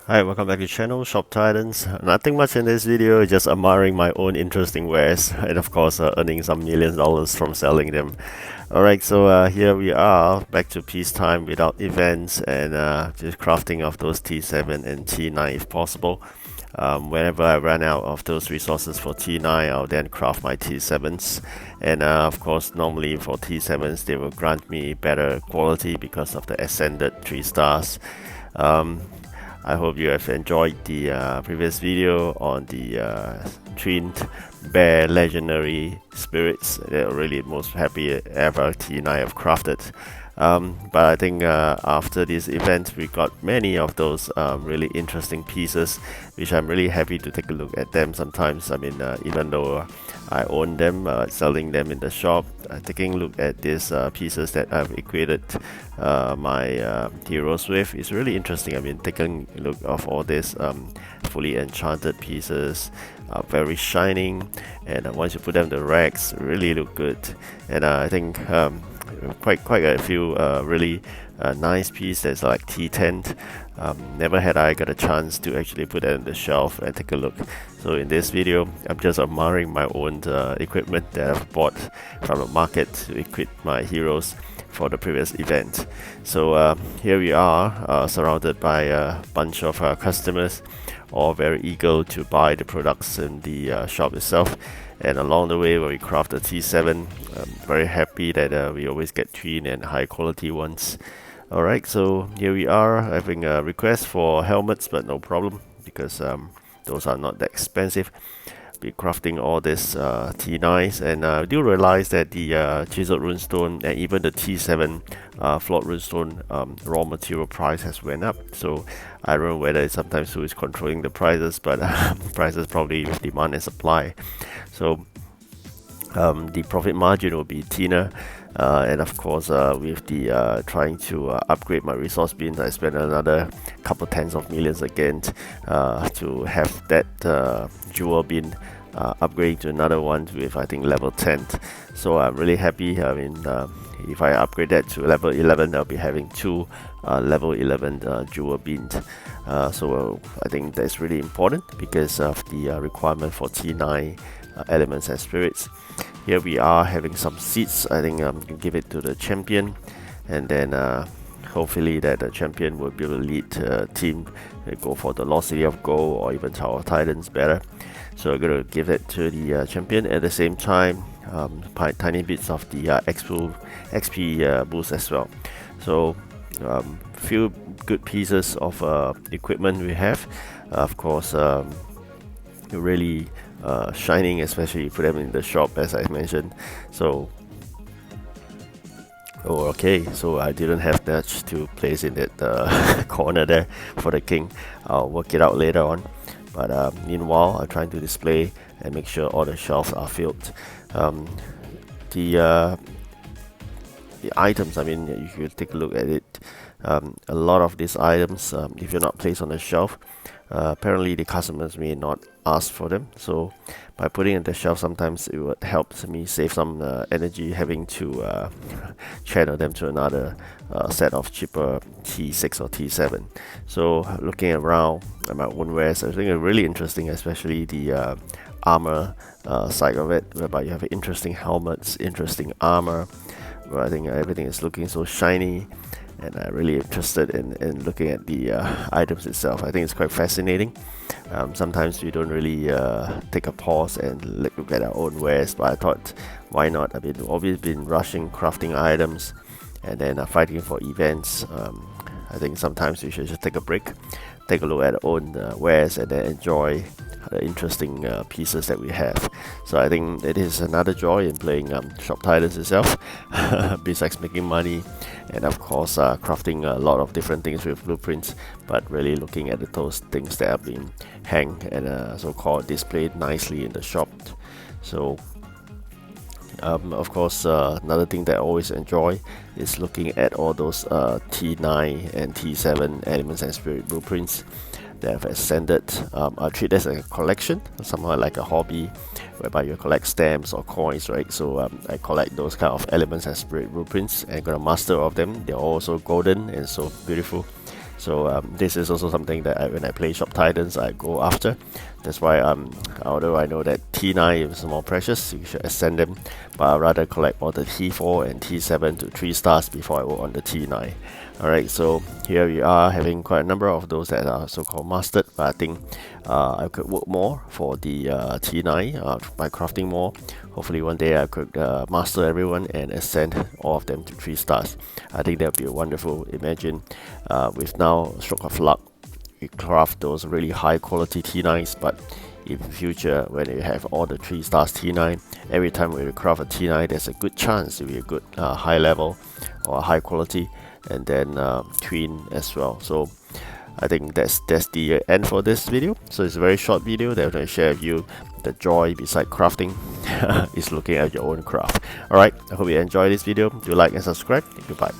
Hi, welcome back to the channel, Shop Titans. Nothing much in this video, just admiring my own interesting wares and of course earning some millions of dollars from selling them. Alright, so here we are, back to peacetime without events and just crafting of those T7 and T9 if possible. Whenever I run out of those resources for T9, I'll then craft my T7s. And of course, normally for T7s, they will grant me better quality because of the ascended 3 stars. I hope you have enjoyed the previous video on the Twinned Bear Legendary Spirits. They're really most happy ever T9 I've crafted. But I think after this event we got many of those really interesting pieces, which I'm really happy to take a look at them sometimes. I mean, even though I own them, selling them in the shop, taking a look at these pieces that I've equated my heroes with is really interesting. I mean, taking a look of all these fully enchanted pieces, very shining, and once you put them in the racks, really look good. And I think quite a few really nice piece that's like T10. Never had I got a chance to actually put that on the shelf and take a look. So in this video, I'm just admiring my own equipment that I've bought from the market to equip my heroes for the previous event. So here we are, surrounded by a bunch of customers, all very eager to buy the products in the shop itself. And along the way, when we craft the T7, I'm very happy that we always get twin and high quality ones. Alright, so here we are having a request for helmets, but no problem because those are not that expensive. Be crafting all this T9s, and I do realize that the chiseled runestone and even the T7 flawed runestone raw material price has went up. So I don't know whether it's sometimes who is controlling the prices, but prices probably with demand and supply. So the profit margin will be thinner. And of course, with the trying to upgrade my resource bins, I spent another couple tens of millions again to have that jewel bin upgrade to another one with I think level 10. So I'm really happy. I mean, if I upgrade that to level 11, I'll be having two level 11 jewel bins. So I think that's really important because of the requirement for T9 elements and spirits. Here we are having some seeds. I think I'm gonna give it to the champion, and then hopefully that the champion will be able to lead the team, go for the Lost City of Gold or even Tower of Titans better. So I'm gonna give it to the champion. At the same time, tiny bits of the XP boost as well. So few good pieces of equipment we have. Of course, really shining, especially you put them in the shop as I mentioned. So okay, so I didn't have much to place in that corner there for the king. I'll work it out later on, but meanwhile I'm trying to display and make sure all the shelves are filled. The items, I mean, if you take a look at it, a lot of these items, if you're not placed on the shelf, apparently the customers may not ask for them. So by putting it on the shelf, sometimes it would help me save some energy having to channel them to another set of cheaper T6 or T7. So looking around at my own wares, I think it's really interesting, especially the armor side of it, whereby you have interesting helmets, interesting armor, where I think everything is looking so shiny. And I'm really interested in looking at the items itself. I think it's quite fascinating. Sometimes we don't really take a pause and look at our own wares, but I thought, why not? I mean, we've always been rushing, crafting items, and then fighting for events. I think sometimes we should just take a break, take a look at our own wares, and then enjoy the interesting pieces that we have. So I think it is another joy in playing Shop Titans itself, besides making money and of course crafting a lot of different things with blueprints, but really looking at those things that have been hanged and so-called displayed nicely in the shop. So of course, another thing that I always enjoy is looking at all those T9 and T7 elements and spirit blueprints that have ascended. I treat this as a collection, somehow like a hobby, whereby you collect stamps or coins, right? So I collect those kind of elements and spirit blueprints and got a master of them. They're also golden and so beautiful. So this is also something that when I play Shop Titans, I go after. That's why although I know that T9 is more precious, you should ascend them, but I'd rather collect all the T4 and T7 to 3 stars before I work on the T9. Alright, so here we are having quite a number of those that are so-called mastered, but I think I could work more for the T9 by crafting more. Hopefully one day I could master everyone and ascend all of them to 3 stars. I think that would be wonderful. Imagine with now stroke of luck, you craft those really high quality T9s, but in future when you have all the 3 stars T9, every time when you craft a T9, there's a good chance to be a good high level or high quality, and then twin as well. So I think that's the end for this video. So it's a very short video that I'm going to share with you. The joy beside crafting is looking at your own craft. Alright, I hope you enjoy this video. Do like and subscribe. Goodbye.